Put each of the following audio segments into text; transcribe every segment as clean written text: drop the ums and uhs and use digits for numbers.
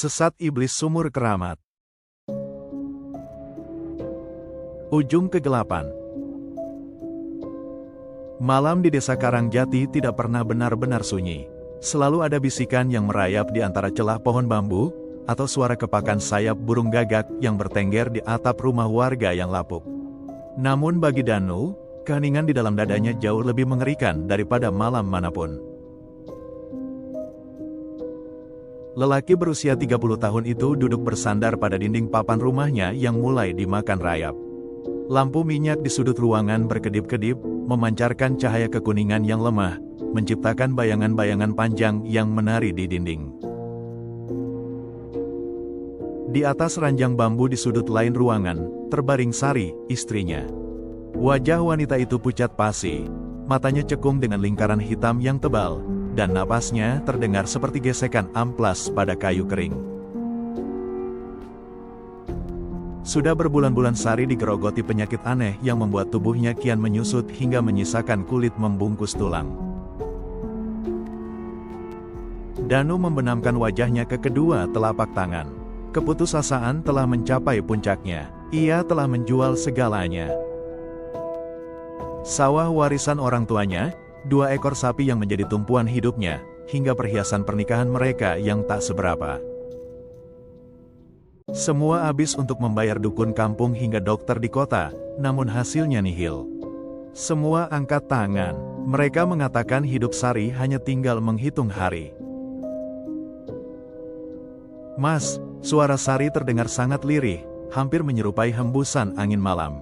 Sesat Iblis Sumur Keramat. Ujung Kegelapan. Malam di desa Karangjati tidak pernah benar-benar sunyi. Selalu ada bisikan yang merayap di antara celah pohon bambu, atau suara kepakan sayap burung gagak yang bertengger di atap rumah warga yang lapuk. Namun bagi Danu, keheningan di dalam dadanya jauh lebih mengerikan daripada malam manapun. Lelaki berusia 30 tahun itu duduk bersandar pada dinding papan rumahnya yang mulai dimakan rayap. Lampu minyak di sudut ruangan berkedip-kedip, memancarkan cahaya kekuningan yang lemah, menciptakan bayangan-bayangan panjang yang menari di dinding. Di atas ranjang bambu di sudut lain ruangan, terbaring Sari, istrinya. Wajah wanita itu pucat pasi, matanya cekung dengan lingkaran hitam yang tebal, dan napasnya terdengar seperti gesekan amplas pada kayu kering. Sudah berbulan-bulan Sari digerogoti penyakit aneh yang membuat tubuhnya kian menyusut hingga menyisakan kulit membungkus tulang. Danu membenamkan wajahnya ke kedua telapak tangan. Keputusasaan telah mencapai puncaknya. Ia telah menjual segalanya. Sawah warisan orang tuanya, 2 ekor sapi yang menjadi tumpuan hidupnya, hingga perhiasan pernikahan mereka yang tak seberapa. Semua habis untuk membayar dukun kampung hingga dokter di kota, namun hasilnya nihil. Semua angkat tangan, mereka mengatakan hidup Sari hanya tinggal menghitung hari. "Mas," suara Sari terdengar sangat lirih, hampir menyerupai hembusan angin malam.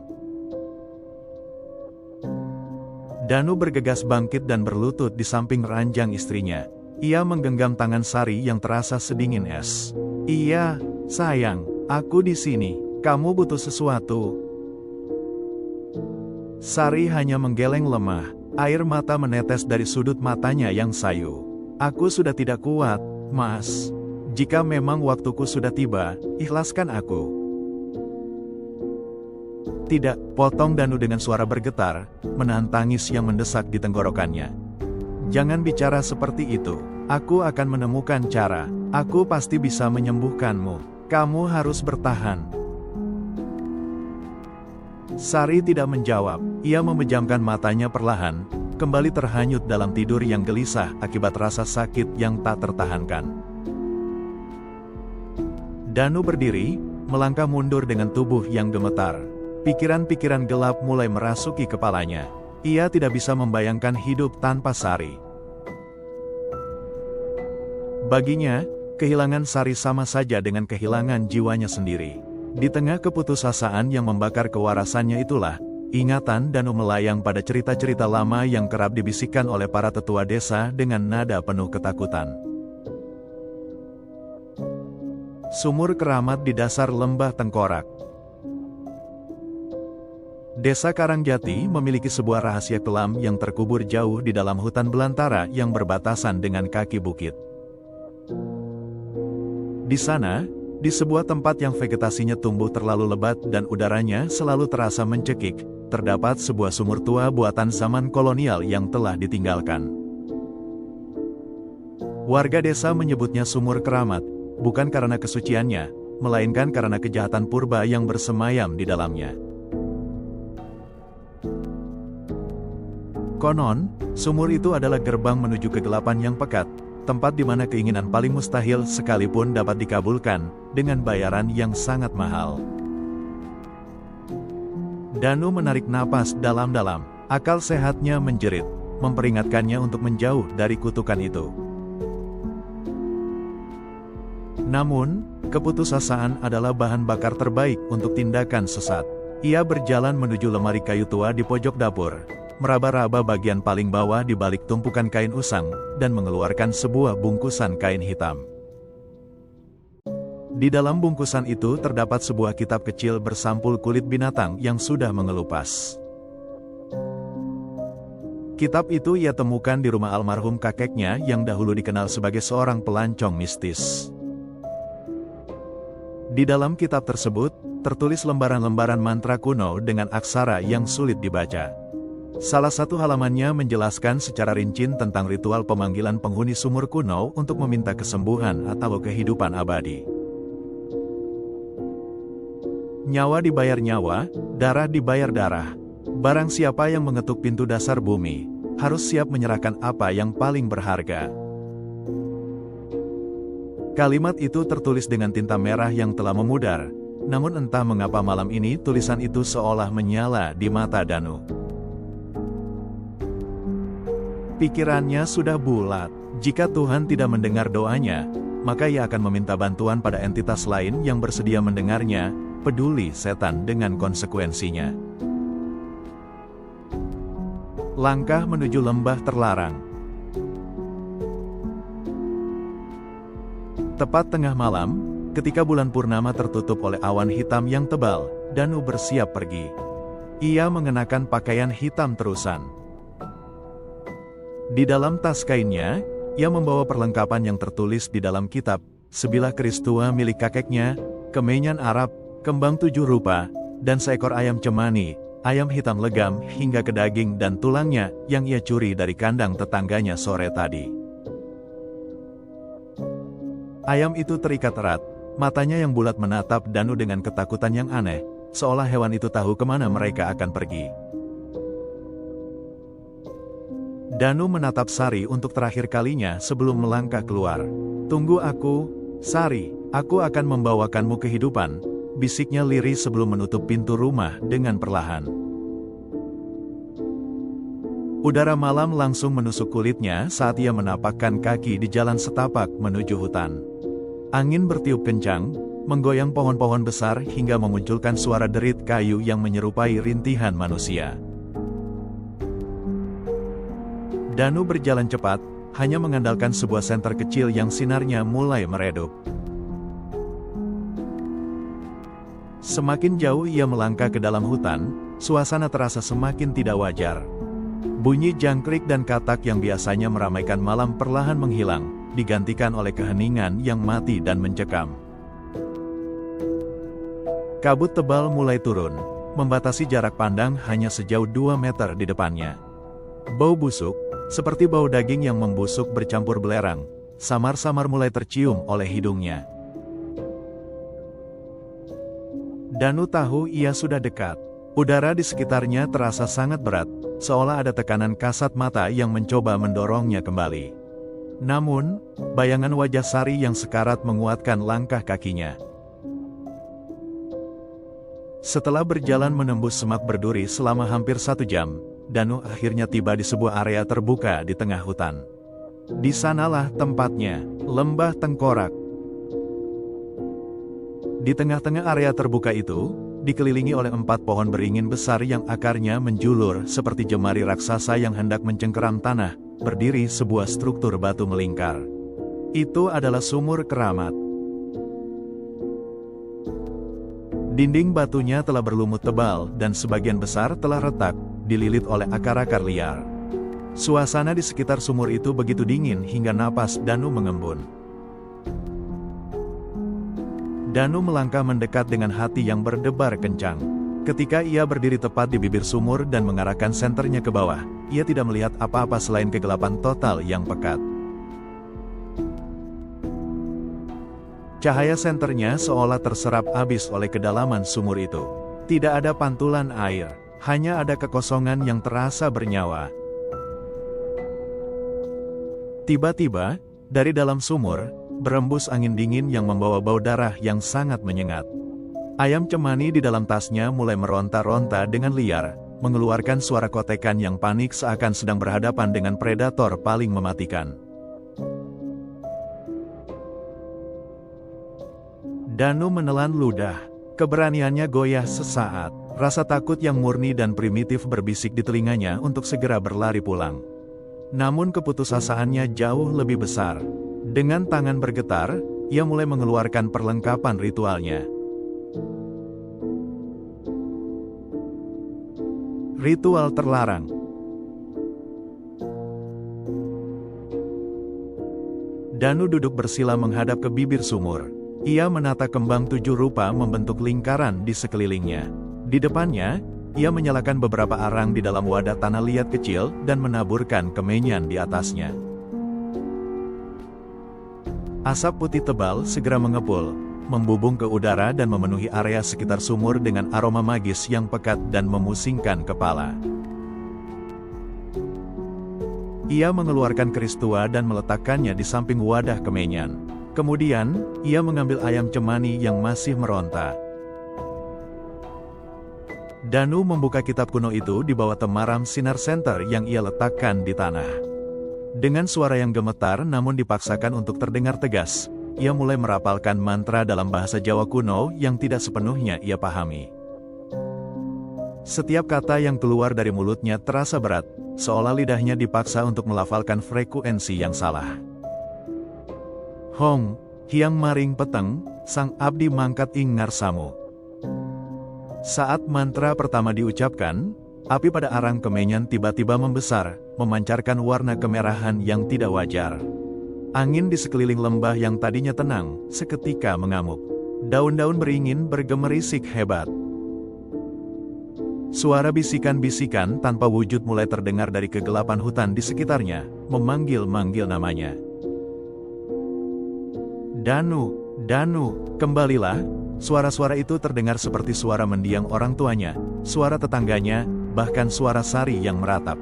Danu bergegas bangkit dan berlutut di samping ranjang istrinya. Ia menggenggam tangan Sari yang terasa sedingin es. "Iya, sayang, aku di sini. Kamu butuh sesuatu?" Sari hanya menggeleng lemah. Air mata menetes dari sudut matanya yang sayu. "Aku sudah tidak kuat, Mas. Jika memang waktuku sudah tiba, ikhlaskan aku." "Tidak," potong Danu dengan suara bergetar, menahan tangis yang mendesak di tenggorokannya. "Jangan bicara seperti itu. Aku akan menemukan cara. Aku pasti bisa menyembuhkanmu. Kamu harus bertahan." Sari tidak menjawab. Ia memejamkan matanya perlahan, kembali terhanyut dalam tidur yang gelisah akibat rasa sakit yang tak tertahankan. Danu berdiri, melangkah mundur dengan tubuh yang gemetar. Pikiran-pikiran gelap mulai merasuki kepalanya. Ia tidak bisa membayangkan hidup tanpa Sari. Baginya, kehilangan Sari sama saja dengan kehilangan jiwanya sendiri. Di tengah keputusasaan yang membakar kewarasannya itulah, ingatan Danu melayang pada cerita-cerita lama yang kerap dibisikkan oleh para tetua desa dengan nada penuh ketakutan. Sumur keramat di dasar lembah Tengkorak. Desa Karangjati memiliki sebuah rahasia kelam yang terkubur jauh di dalam hutan belantara yang berbatasan dengan kaki bukit. Di sana, di sebuah tempat yang vegetasinya tumbuh terlalu lebat dan udaranya selalu terasa mencekik, terdapat sebuah sumur tua buatan zaman kolonial yang telah ditinggalkan. Warga desa menyebutnya sumur keramat, bukan karena kesuciannya, melainkan karena kejahatan purba yang bersemayam di dalamnya. Konon, sumur itu adalah gerbang menuju kegelapan yang pekat, tempat di mana keinginan paling mustahil sekalipun dapat dikabulkan, dengan bayaran yang sangat mahal. Danu menarik napas dalam-dalam, akal sehatnya menjerit, memperingatkannya untuk menjauh dari kutukan itu. Namun, keputusasaan adalah bahan bakar terbaik untuk tindakan sesat. Ia berjalan menuju lemari kayu tua di pojok dapur, meraba-raba bagian paling bawah di balik tumpukan kain usang, dan mengeluarkan sebuah bungkusan kain hitam. Di dalam bungkusan itu terdapat sebuah kitab kecil bersampul kulit binatang yang sudah mengelupas. Kitab itu ia temukan di rumah almarhum kakeknya yang dahulu dikenal sebagai seorang pelancong mistis. Di dalam kitab tersebut, tertulis lembaran-lembaran mantra kuno dengan aksara yang sulit dibaca. Salah satu halamannya menjelaskan secara rinci tentang ritual pemanggilan penghuni sumur kuno untuk meminta kesembuhan atau kehidupan abadi. Nyawa dibayar nyawa, darah dibayar darah. Barang siapa yang mengetuk pintu dasar bumi, harus siap menyerahkan apa yang paling berharga. Kalimat itu tertulis dengan tinta merah yang telah memudar, namun entah mengapa malam ini tulisan itu seolah menyala di mata Danu. Pikirannya sudah bulat, jika Tuhan tidak mendengar doanya, maka ia akan meminta bantuan pada entitas lain yang bersedia mendengarnya, peduli setan dengan konsekuensinya. Langkah menuju lembah terlarang. Tepat tengah malam, ketika bulan purnama tertutup oleh awan hitam yang tebal, Danu bersiap pergi. Ia mengenakan pakaian hitam terusan. Di dalam tas kainnya, ia membawa perlengkapan yang tertulis di dalam kitab, sebilah keris tua milik kakeknya, kemenyan Arab, kembang 7 rupa, dan seekor ayam cemani, ayam hitam legam hingga ke daging dan tulangnya yang ia curi dari kandang tetangganya sore tadi. Ayam itu terikat erat, matanya yang bulat menatap Danu dengan ketakutan yang aneh, seolah hewan itu tahu kemana mereka akan pergi. Danu menatap Sari untuk terakhir kalinya sebelum melangkah keluar. "Tunggu aku, Sari, aku akan membawakanmu kehidupan," bisiknya lirih sebelum menutup pintu rumah dengan perlahan. Udara malam langsung menusuk kulitnya saat ia menapakkan kaki di jalan setapak menuju hutan. Angin bertiup kencang, menggoyang pohon-pohon besar hingga memunculkan suara derit kayu yang menyerupai rintihan manusia. Danu berjalan cepat, hanya mengandalkan sebuah senter kecil yang sinarnya mulai meredup. Semakin jauh ia melangkah ke dalam hutan, suasana terasa semakin tidak wajar. Bunyi jangkrik dan katak yang biasanya meramaikan malam perlahan menghilang, digantikan oleh keheningan yang mati dan mencekam. Kabut tebal mulai turun, membatasi jarak pandang hanya sejauh 2 meter di depannya. Bau busuk, seperti bau daging yang membusuk bercampur belerang, samar-samar mulai tercium oleh hidungnya. Danu tahu ia sudah dekat. Udara di sekitarnya terasa sangat berat, seolah ada tekanan kasat mata yang mencoba mendorongnya kembali. Namun, bayangan wajah Sari yang sekarat menguatkan langkah kakinya. Setelah berjalan menembus semak berduri selama hampir 1 jam, Danu akhirnya tiba di sebuah area terbuka di tengah hutan. Di sanalah tempatnya, Lembah Tengkorak. Di tengah-tengah area terbuka itu, dikelilingi oleh 4 pohon beringin besar yang akarnya menjulur seperti jemari raksasa yang hendak mencengkeram tanah, berdiri sebuah struktur batu melingkar. Itu adalah sumur keramat. Dinding batunya telah berlumut tebal dan sebagian besar telah retak, dililit oleh akar-akar liar. Suasana di sekitar sumur itu begitu dingin hingga napas Danu mengembun. Danu melangkah mendekat dengan hati yang berdebar kencang. Ketika ia berdiri tepat di bibir sumur dan mengarahkan senternya ke bawah, ia tidak melihat apa-apa selain kegelapan total yang pekat. Cahaya senternya seolah terserap habis oleh kedalaman sumur itu. Tidak ada pantulan air, hanya ada kekosongan yang terasa bernyawa. Tiba-tiba, dari dalam sumur, berembus angin dingin yang membawa bau darah yang sangat menyengat. Ayam cemani di dalam tasnya mulai meronta-ronta dengan liar, mengeluarkan suara kotekan yang panik seakan sedang berhadapan dengan predator paling mematikan. Danu menelan ludah. Keberaniannya goyah sesaat. Rasa takut yang murni dan primitif berbisik di telinganya untuk segera berlari pulang. Namun keputusasaannya jauh lebih besar. Dengan tangan bergetar, ia mulai mengeluarkan perlengkapan ritualnya. Ritual terlarang. Danu duduk bersila menghadap ke bibir sumur. Ia menata kembang 7 rupa membentuk lingkaran di sekelilingnya. Di depannya, ia menyalakan beberapa arang di dalam wadah tanah liat kecil dan menaburkan kemenyan di atasnya. Asap putih tebal segera mengepul, membubung ke udara dan memenuhi area sekitar sumur dengan aroma magis yang pekat dan memusingkan kepala. Ia mengeluarkan keris tua dan meletakkannya di samping wadah kemenyan. Kemudian, ia mengambil ayam cemani yang masih meronta. Danu membuka kitab kuno itu di bawah temaram sinar senter yang ia letakkan di tanah. Dengan suara yang gemetar namun dipaksakan untuk terdengar tegas, ia mulai merapalkan mantra dalam bahasa Jawa kuno yang tidak sepenuhnya ia pahami. Setiap kata yang keluar dari mulutnya terasa berat, seolah lidahnya dipaksa untuk melafalkan frekuensi yang salah. Hong, hiang maring peteng, sang abdi mangkat ing ngarsamu. Saat mantra pertama diucapkan, api pada arang kemenyan tiba-tiba membesar, memancarkan warna kemerahan yang tidak wajar. Angin di sekeliling lembah yang tadinya tenang, seketika mengamuk. Daun-daun beringin bergemerisik hebat. Suara bisikan-bisikan tanpa wujud mulai terdengar dari kegelapan hutan di sekitarnya, memanggil-manggil namanya. Danu, Danu, kembalilah. Suara-suara itu terdengar seperti suara mendiang orang tuanya, suara tetangganya, bahkan suara Sari yang meratap.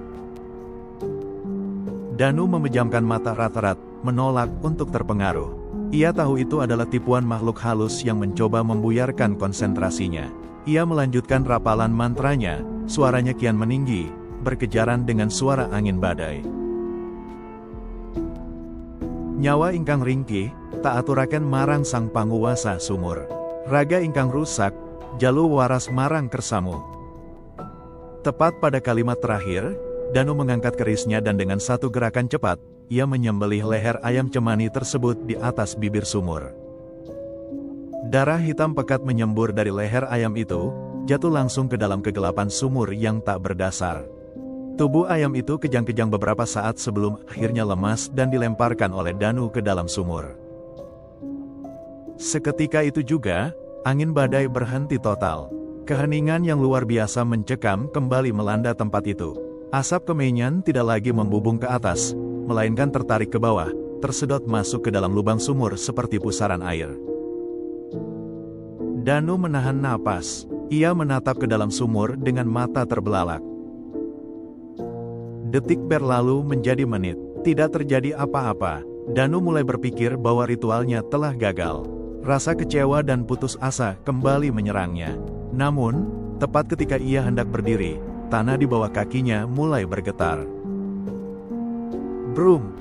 Danu memejamkan mata rat-rat, menolak untuk terpengaruh. Ia tahu itu adalah tipuan makhluk halus yang mencoba membuyarkan konsentrasinya. Ia melanjutkan rapalan mantranya, suaranya kian meninggi, berkejaran dengan suara angin badai. Nyawa ingkang ringkih, tak aturaken marang sang panguwasa sumur. Raga ingkang rusak, jalu waras marang kersamu. Tepat pada kalimat terakhir, Danu mengangkat kerisnya dan dengan satu gerakan cepat, ia menyembelih leher ayam cemani tersebut di atas bibir sumur. Darah hitam pekat menyembur dari leher ayam itu, jatuh langsung ke dalam kegelapan sumur yang tak berdasar. Tubuh ayam itu kejang-kejang beberapa saat sebelum akhirnya lemas dan dilemparkan oleh Danu ke dalam sumur. Seketika itu juga, angin badai berhenti total. Keheningan yang luar biasa mencekam kembali melanda tempat itu. Asap kemenyan tidak lagi membubung ke atas, melainkan tertarik ke bawah, tersedot masuk ke dalam lubang sumur seperti pusaran air. Danu menahan napas. Ia menatap ke dalam sumur dengan mata terbelalak. Detik berlalu menjadi menit. Tidak terjadi apa-apa. Danu mulai berpikir bahwa ritualnya telah gagal. Rasa kecewa dan putus asa kembali menyerangnya. Namun, tepat ketika ia hendak berdiri, tanah di bawah kakinya mulai bergetar. Brum!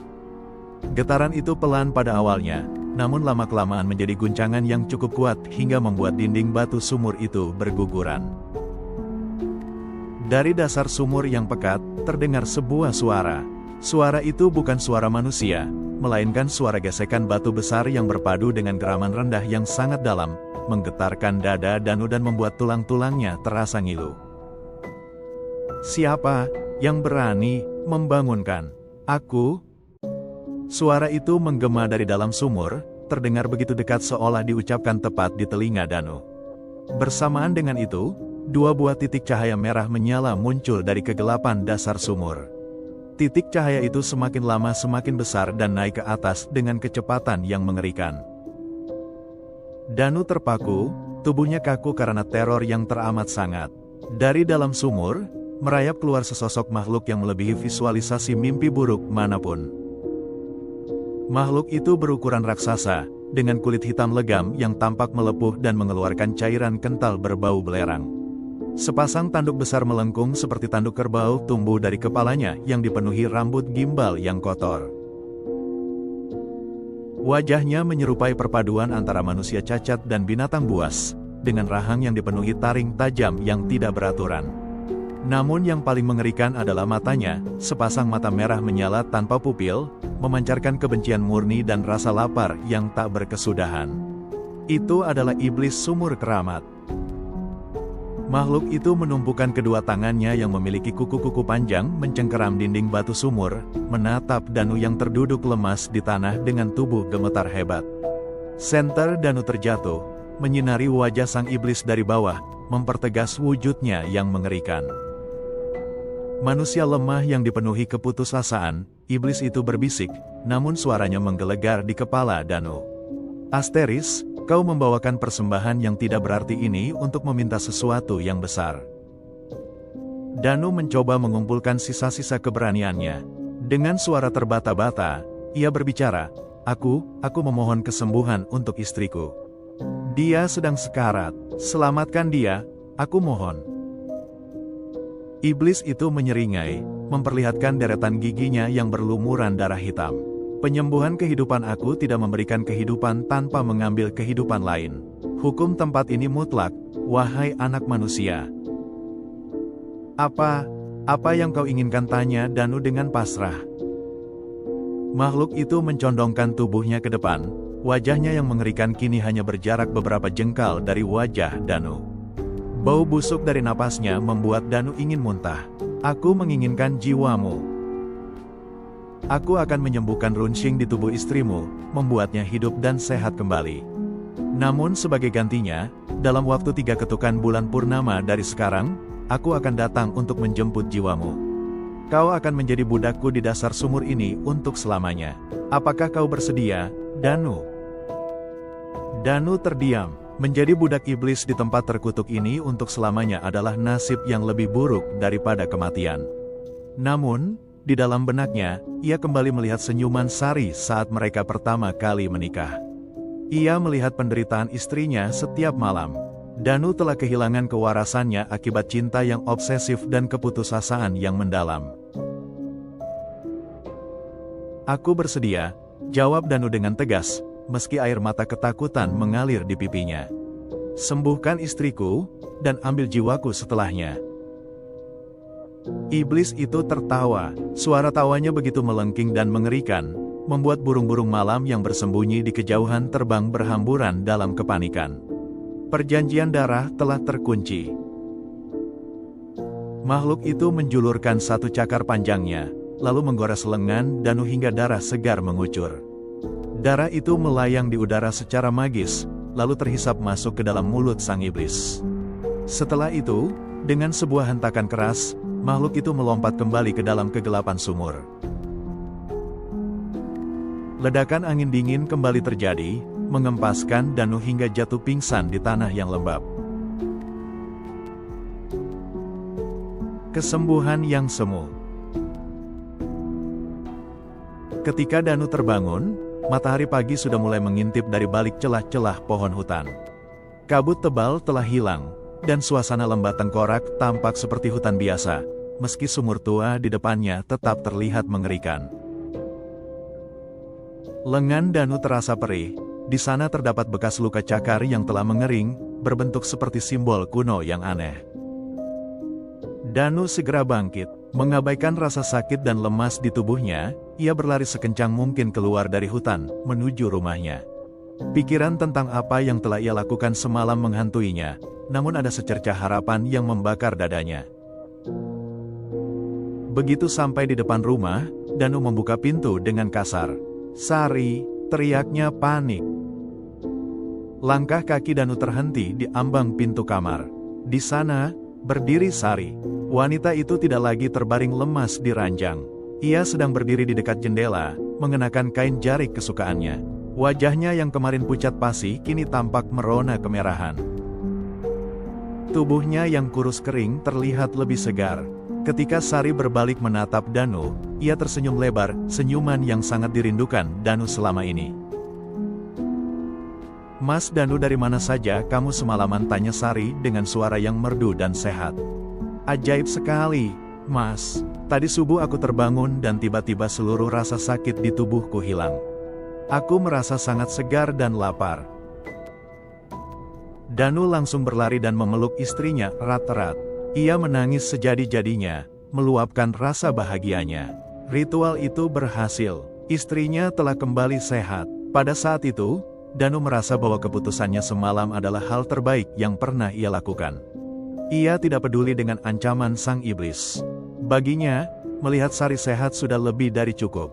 Getaran itu pelan pada awalnya, namun lama-kelamaan menjadi guncangan yang cukup kuat hingga membuat dinding batu sumur itu berguguran. Dari dasar sumur yang pekat, terdengar sebuah suara. Suara itu bukan suara manusia, melainkan suara gesekan batu besar yang berpadu dengan geraman rendah yang sangat dalam, menggetarkan dada Danu dan membuat tulang-tulangnya terasa ngilu. Siapa yang berani membangunkan aku? Suara itu menggema dari dalam sumur, terdengar begitu dekat seolah diucapkan tepat di telinga Danu. Bersamaan dengan itu, dua buah titik cahaya merah menyala muncul dari kegelapan dasar sumur. Titik cahaya itu semakin lama semakin besar dan naik ke atas dengan kecepatan yang mengerikan. Danu terpaku, tubuhnya kaku karena teror yang teramat sangat. Dari dalam sumur, merayap keluar sesosok makhluk yang melebihi visualisasi mimpi buruk manapun. Makhluk itu berukuran raksasa, dengan kulit hitam legam yang tampak melepuh dan mengeluarkan cairan kental berbau belerang. Sepasang tanduk besar melengkung seperti tanduk kerbau tumbuh dari kepalanya yang dipenuhi rambut gimbal yang kotor. Wajahnya menyerupai perpaduan antara manusia cacat dan binatang buas, dengan rahang yang dipenuhi taring tajam yang tidak beraturan. Namun yang paling mengerikan adalah matanya, sepasang mata merah menyala tanpa pupil, memancarkan kebencian murni dan rasa lapar yang tak berkesudahan. Itu adalah iblis sumur keramat. Makhluk itu menumpukan kedua tangannya yang memiliki kuku-kuku panjang mencengkeram dinding batu sumur, menatap Danu yang terduduk lemas di tanah dengan tubuh gemetar hebat. Senter Danu terjatuh, menyinari wajah sang iblis dari bawah, mempertegas wujudnya yang mengerikan. Manusia lemah yang dipenuhi keputusasaan, iblis itu berbisik, namun suaranya menggelegar di kepala Danu. Asteris, kau membawakan persembahan yang tidak berarti ini untuk meminta sesuatu yang besar. Danu mencoba mengumpulkan sisa-sisa keberaniannya. Dengan suara terbata-bata, ia berbicara, Aku memohon kesembuhan untuk istriku. Dia sedang sekarat, selamatkan dia, aku mohon. Iblis itu menyeringai, memperlihatkan deretan giginya yang berlumuran darah hitam. Penyembuhan kehidupan aku tidak memberikan kehidupan tanpa mengambil kehidupan lain. Hukum tempat ini mutlak, wahai anak manusia. Apa yang kau inginkan, tanya Danu dengan pasrah. Makhluk itu mencondongkan tubuhnya ke depan, wajahnya yang mengerikan kini hanya berjarak beberapa jengkal dari wajah Danu. Bau busuk dari napasnya membuat Danu ingin muntah. Aku menginginkan jiwamu. Aku akan menyembuhkan runcing di tubuh istrimu, membuatnya hidup dan sehat kembali. Namun sebagai gantinya, dalam waktu 3 ketukan bulan purnama dari sekarang, aku akan datang untuk menjemput jiwamu. Kau akan menjadi budakku di dasar sumur ini untuk selamanya. Apakah kau bersedia, Danu? Danu terdiam. Menjadi budak iblis di tempat terkutuk ini untuk selamanya adalah nasib yang lebih buruk daripada kematian. Namun, di dalam benaknya, ia kembali melihat senyuman Sari saat mereka pertama kali menikah. Ia melihat penderitaan istrinya setiap malam. Danu telah kehilangan kewarasannya akibat cinta yang obsesif dan keputusasaan yang mendalam. Aku bersedia, jawab Danu dengan tegas, meski air mata ketakutan mengalir di pipinya. Sembuhkan istriku, dan ambil jiwaku setelahnya. Iblis itu tertawa, suara tawanya begitu melengking dan mengerikan, membuat burung-burung malam yang bersembunyi di kejauhan terbang berhamburan dalam kepanikan. Perjanjian darah telah terkunci. Makhluk itu menjulurkan satu cakar panjangnya, lalu menggores lengan Danu hingga darah segar mengucur. Darah itu melayang di udara secara magis, lalu terhisap masuk ke dalam mulut sang iblis. Setelah itu, dengan sebuah hentakan keras, makhluk itu melompat kembali ke dalam kegelapan sumur. Ledakan angin dingin kembali terjadi, mengempaskan Danu hingga jatuh pingsan di tanah yang lembab. Kesembuhan yang semu. Ketika Danu terbangun, matahari pagi sudah mulai mengintip dari balik celah-celah pohon hutan. Kabut tebal telah hilang, dan suasana lembah tengkorak tampak seperti hutan biasa, meski sumur tua di depannya tetap terlihat mengerikan. Lengan Danu terasa perih, di sana terdapat bekas luka cakar yang telah mengering, berbentuk seperti simbol kuno yang aneh. Danu segera bangkit, mengabaikan rasa sakit dan lemas di tubuhnya, ia berlari sekencang mungkin keluar dari hutan, menuju rumahnya. Pikiran tentang apa yang telah ia lakukan semalam menghantuinya, namun ada secercah harapan yang membakar dadanya. Begitu sampai di depan rumah, Danu membuka pintu dengan kasar. "Sari!" teriaknya panik. Langkah kaki Danu terhenti di ambang pintu kamar. Di sana, berdiri Sari. Wanita itu tidak lagi terbaring lemas di ranjang. Ia sedang berdiri di dekat jendela, mengenakan kain jarik kesukaannya. Wajahnya yang kemarin pucat pasi kini tampak merona kemerahan. Tubuhnya yang kurus kering terlihat lebih segar. Ketika Sari berbalik menatap Danu, ia tersenyum lebar, senyuman yang sangat dirindukan Danu selama ini. "Mas Danu, dari mana saja kamu semalaman?" tanya Sari dengan suara yang merdu dan sehat. "Ajaib sekali, Mas. Tadi subuh aku terbangun dan tiba-tiba seluruh rasa sakit di tubuhku hilang. Aku merasa sangat segar dan lapar." Danu langsung berlari dan memeluk istrinya erat-erat. Ia menangis sejadi-jadinya, meluapkan rasa bahagianya. Ritual itu berhasil. Istrinya telah kembali sehat. Pada saat itu, Danu merasa bahwa keputusannya semalam adalah hal terbaik yang pernah ia lakukan. Ia tidak peduli dengan ancaman sang iblis. Baginya, melihat Sari sehat sudah lebih dari cukup.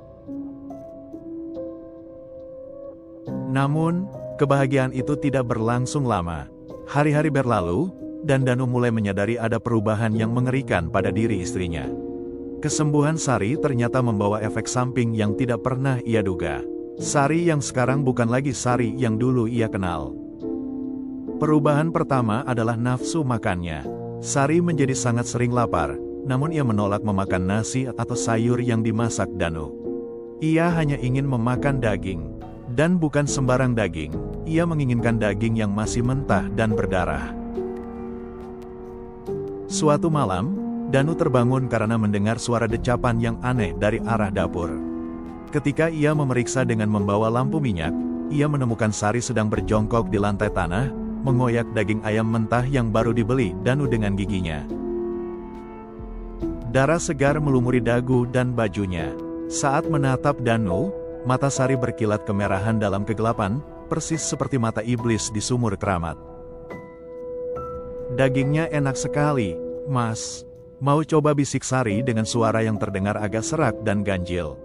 Namun, kebahagiaan itu tidak berlangsung lama. Hari-hari berlalu, dan Danu mulai menyadari ada perubahan yang mengerikan pada diri istrinya. Kesembuhan Sari ternyata membawa efek samping yang tidak pernah ia duga. Sari yang sekarang bukan lagi Sari yang dulu ia kenal. Perubahan pertama adalah nafsu makannya. Sari menjadi sangat sering lapar, namun ia menolak memakan nasi atau sayur yang dimasak Danu. Ia hanya ingin memakan daging. Dan bukan sembarang daging, ia menginginkan daging yang masih mentah dan berdarah. Suatu malam, Danu terbangun karena mendengar suara decapan yang aneh dari arah dapur. Ketika ia memeriksa dengan membawa lampu minyak, ia menemukan Sari sedang berjongkok di lantai tanah, mengoyak daging ayam mentah yang baru dibeli Danu dengan giginya. Darah segar melumuri dagu dan bajunya. Saat menatap Danu, mata Sari berkilat kemerahan dalam kegelapan, persis seperti mata iblis di sumur keramat. "Dagingnya enak sekali, Mas. Mau coba?" bisik Sari dengan suara yang terdengar agak serak dan ganjil.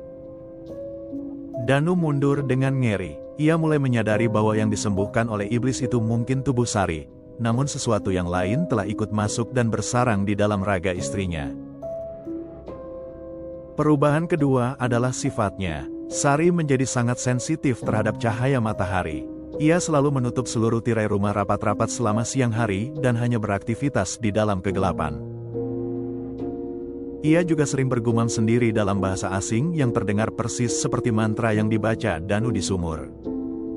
Danu mundur dengan ngeri. Ia mulai menyadari bahwa yang disembuhkan oleh iblis itu mungkin tubuh Sari, namun sesuatu yang lain telah ikut masuk dan bersarang di dalam raga istrinya. Perubahan kedua adalah sifatnya. Sari menjadi sangat sensitif terhadap cahaya matahari. Ia selalu menutup seluruh tirai rumah rapat-rapat selama siang hari dan hanya beraktivitas di dalam kegelapan. Ia juga sering bergumam sendiri dalam bahasa asing yang terdengar persis seperti mantra yang dibaca Danu di sumur.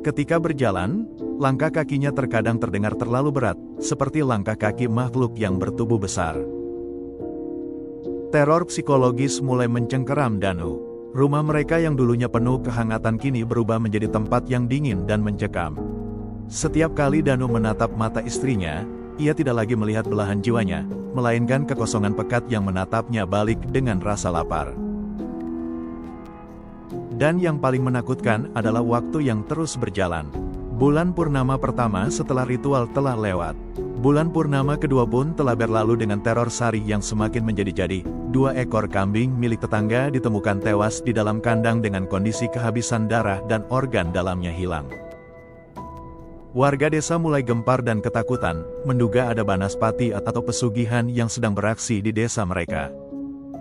Ketika berjalan, langkah kakinya terkadang terdengar terlalu berat, seperti langkah kaki makhluk yang bertubuh besar. Teror psikologis mulai mencengkeram Danu. Rumah mereka yang dulunya penuh kehangatan kini berubah menjadi tempat yang dingin dan mencekam. Setiap kali Danu menatap mata istrinya, ia tidak lagi melihat belahan jiwanya, melainkan kekosongan pekat yang menatapnya balik dengan rasa lapar. Dan yang paling menakutkan adalah waktu yang terus berjalan. Bulan purnama pertama setelah ritual telah lewat. Bulan purnama kedua pun telah berlalu dengan teror Sari yang semakin menjadi-jadi. 2 ekor kambing milik tetangga ditemukan tewas di dalam kandang dengan kondisi kehabisan darah dan organ dalamnya hilang. Warga desa mulai gempar dan ketakutan, menduga ada banaspati atau pesugihan yang sedang beraksi di desa mereka.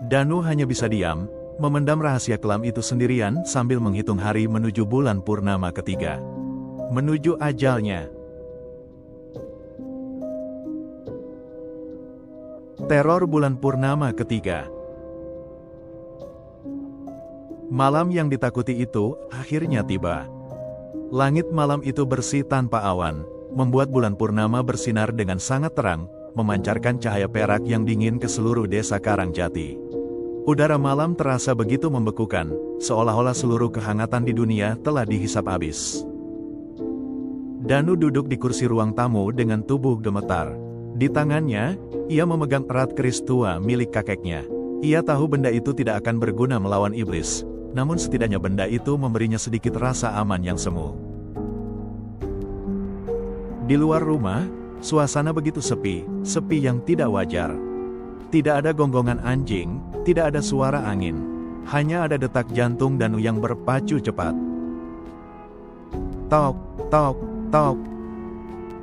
Danu hanya bisa diam, memendam rahasia kelam itu sendirian sambil menghitung hari menuju bulan purnama ketiga. Menuju ajalnya. Teror bulan purnama ketiga. Malam yang ditakuti itu akhirnya tiba. Langit malam itu bersih tanpa awan, membuat bulan purnama bersinar dengan sangat terang, memancarkan cahaya perak yang dingin ke seluruh desa Karangjati. Udara malam terasa begitu membekukan, seolah-olah seluruh kehangatan di dunia telah dihisap habis. Danu duduk di kursi ruang tamu dengan tubuh gemetar. Di tangannya, ia memegang erat keris tua milik kakeknya. Ia tahu benda itu tidak akan berguna melawan iblis, namun setidaknya benda itu memberinya sedikit rasa aman yang semu. Di luar rumah, suasana begitu sepi, sepi yang tidak wajar. Tidak ada gonggongan anjing, tidak ada suara angin. Hanya ada detak jantung Danu yang berpacu cepat. Tok, tok, tok.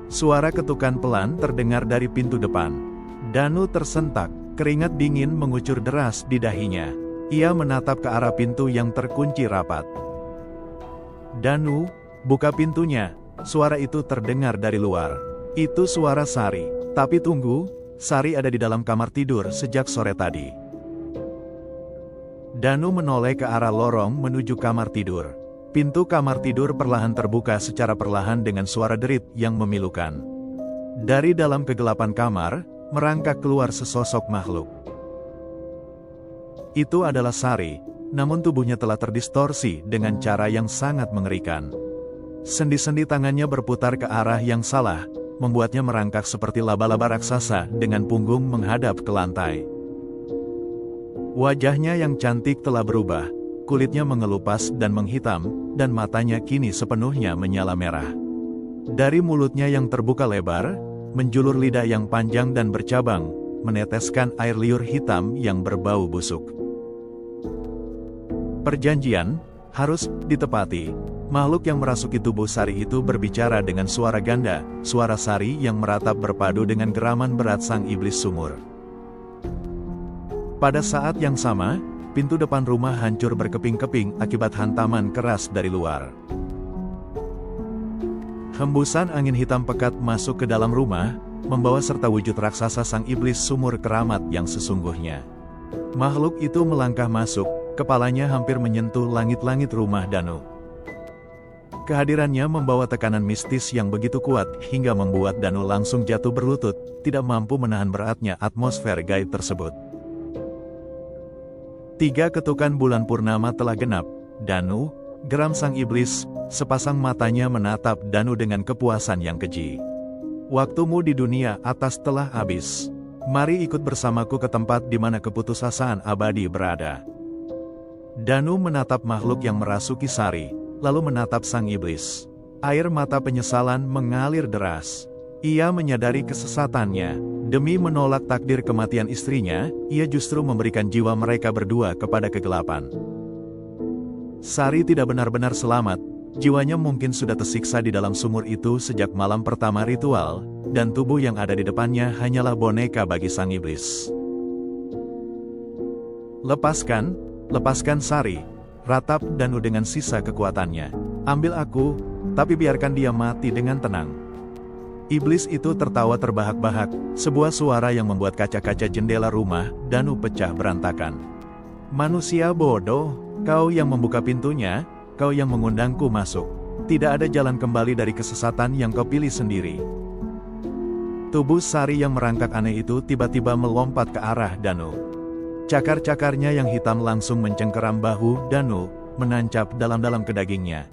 Suara ketukan pelan terdengar dari pintu depan. Danu tersentak, keringat dingin mengucur deras di dahinya. Ia menatap ke arah pintu yang terkunci rapat. "Danu, buka pintunya." Suara itu terdengar dari luar. Itu suara Sari. Tapi tunggu, Sari ada di dalam kamar tidur sejak sore tadi. Danu menoleh ke arah lorong menuju kamar tidur. Pintu kamar tidur perlahan terbuka secara perlahan dengan suara derit yang memilukan. Dari dalam kegelapan kamar, merangkak keluar sesosok makhluk. Itu adalah Sari, namun tubuhnya telah terdistorsi dengan cara yang sangat mengerikan. Sendi-sendi tangannya berputar ke arah yang salah, membuatnya merangkak seperti laba-laba raksasa dengan punggung menghadap ke lantai. Wajahnya yang cantik telah berubah. Kulitnya mengelupas dan menghitam, dan matanya kini sepenuhnya menyala merah. Dari mulutnya yang terbuka lebar, menjulur lidah yang panjang dan bercabang, meneteskan air liur hitam yang berbau busuk. Perjanjian harus ditepati. Makhluk yang merasuki tubuh Sari itu berbicara dengan suara ganda, suara Sari yang meratap berpadu dengan geraman berat sang iblis sumur. Pada saat yang sama, pintu depan rumah hancur berkeping-keping akibat hantaman keras dari luar. Hembusan angin hitam pekat masuk ke dalam rumah, membawa serta wujud raksasa sang iblis sumur keramat yang sesungguhnya. Makhluk itu melangkah masuk, kepalanya hampir menyentuh langit-langit rumah Danu. Kehadirannya membawa tekanan mistis yang begitu kuat hingga membuat Danu langsung jatuh berlutut, tidak mampu menahan beratnya atmosfer gaib tersebut. 3 ketukan bulan purnama telah genap. Danu, geram sang iblis, sepasang matanya menatap Danu dengan kepuasan yang keji. Waktumu di dunia atas telah habis. Mari ikut bersamaku ke tempat di mana keputusasaan abadi berada. Danu menatap makhluk yang merasuki Sari, lalu menatap sang iblis. Air mata penyesalan mengalir deras. Ia menyadari kesesatannya. Demi menolak takdir kematian istrinya, ia justru memberikan jiwa mereka berdua kepada kegelapan. Sari tidak benar-benar selamat, jiwanya mungkin sudah tersiksa di dalam sumur itu sejak malam pertama ritual, dan tubuh yang ada di depannya hanyalah boneka bagi sang iblis. Lepaskan Sari, ratap Danu dengan sisa kekuatannya. Ambil aku, tapi biarkan dia mati dengan tenang. Iblis itu tertawa terbahak-bahak, sebuah suara yang membuat kaca-kaca jendela rumah Danu pecah berantakan. Manusia bodoh, kau yang membuka pintunya, kau yang mengundangku masuk. Tidak ada jalan kembali dari kesesatan yang kau pilih sendiri. Tubuh Sari yang merangkak aneh itu tiba-tiba melompat ke arah Danu. Cakar-cakarnya yang hitam langsung mencengkeram bahu Danu, menancap dalam-dalam ke dagingnya.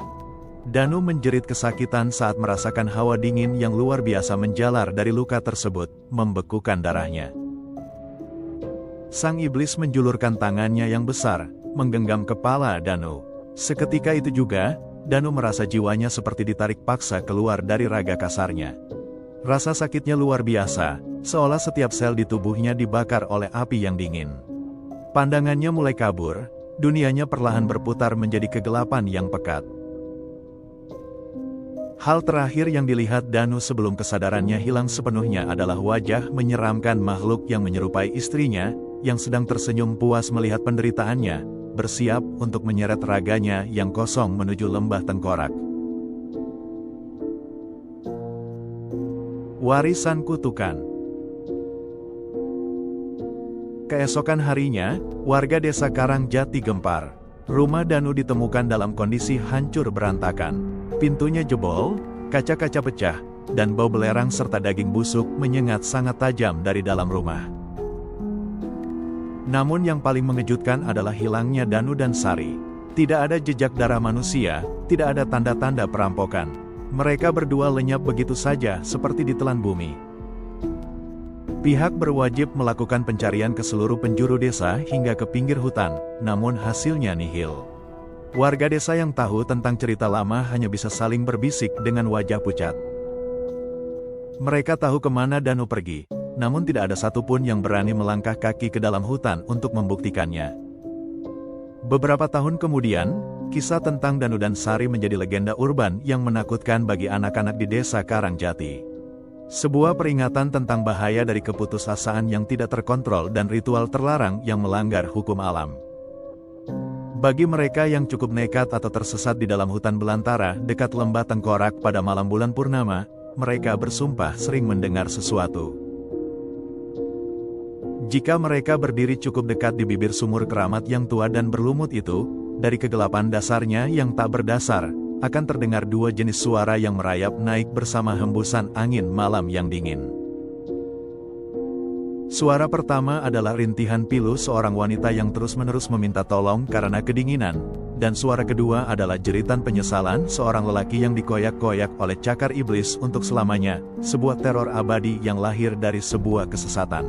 Danu menjerit kesakitan saat merasakan hawa dingin yang luar biasa menjalar dari luka tersebut, membekukan darahnya. Sang iblis menjulurkan tangannya yang besar, menggenggam kepala Danu. Seketika itu juga, Danu merasa jiwanya seperti ditarik paksa keluar dari raga kasarnya. Rasa sakitnya luar biasa, seolah setiap sel di tubuhnya dibakar oleh api yang dingin. Pandangannya mulai kabur, dunianya perlahan berputar menjadi kegelapan yang pekat. Hal terakhir yang dilihat Danu sebelum kesadarannya hilang sepenuhnya adalah wajah menyeramkan makhluk yang menyerupai istrinya, yang sedang tersenyum puas melihat penderitaannya, bersiap untuk menyeret raganya yang kosong menuju lembah tengkorak. Warisan kutukan. Keesokan harinya, warga desa Karangjati gempar. Rumah Danu ditemukan dalam kondisi hancur berantakan. Pintunya jebol, kaca-kaca pecah, dan bau belerang serta daging busuk menyengat sangat tajam dari dalam rumah. Namun yang paling mengejutkan adalah hilangnya Danu dan Sari. Tidak ada jejak darah manusia, tidak ada tanda-tanda perampokan. Mereka berdua lenyap begitu saja seperti ditelan bumi. Pihak berwajib melakukan pencarian ke seluruh penjuru desa hingga ke pinggir hutan, namun hasilnya nihil. Warga desa yang tahu tentang cerita lama hanya bisa saling berbisik dengan wajah pucat. Mereka tahu kemana Danu pergi, namun tidak ada satupun yang berani melangkah kaki ke dalam hutan untuk membuktikannya. Beberapa tahun kemudian, kisah tentang Danu dan Sari menjadi legenda urban yang menakutkan bagi anak-anak di desa Karangjati. Sebuah peringatan tentang bahaya dari keputusasaan yang tidak terkontrol dan ritual terlarang yang melanggar hukum alam. Bagi mereka yang cukup nekat atau tersesat di dalam hutan belantara dekat lembah tengkorak pada malam bulan purnama, mereka bersumpah sering mendengar sesuatu. Jika mereka berdiri cukup dekat di bibir sumur keramat yang tua dan berlumut itu, dari kegelapan dasarnya yang tak berdasar, akan terdengar 2 jenis suara yang merayap naik bersama hembusan angin malam yang dingin. Suara pertama adalah rintihan pilu seorang wanita yang terus-menerus meminta tolong karena kedinginan, dan suara kedua adalah jeritan penyesalan seorang lelaki yang dikoyak-koyak oleh cakar iblis untuk selamanya, sebuah teror abadi yang lahir dari sebuah kesesatan.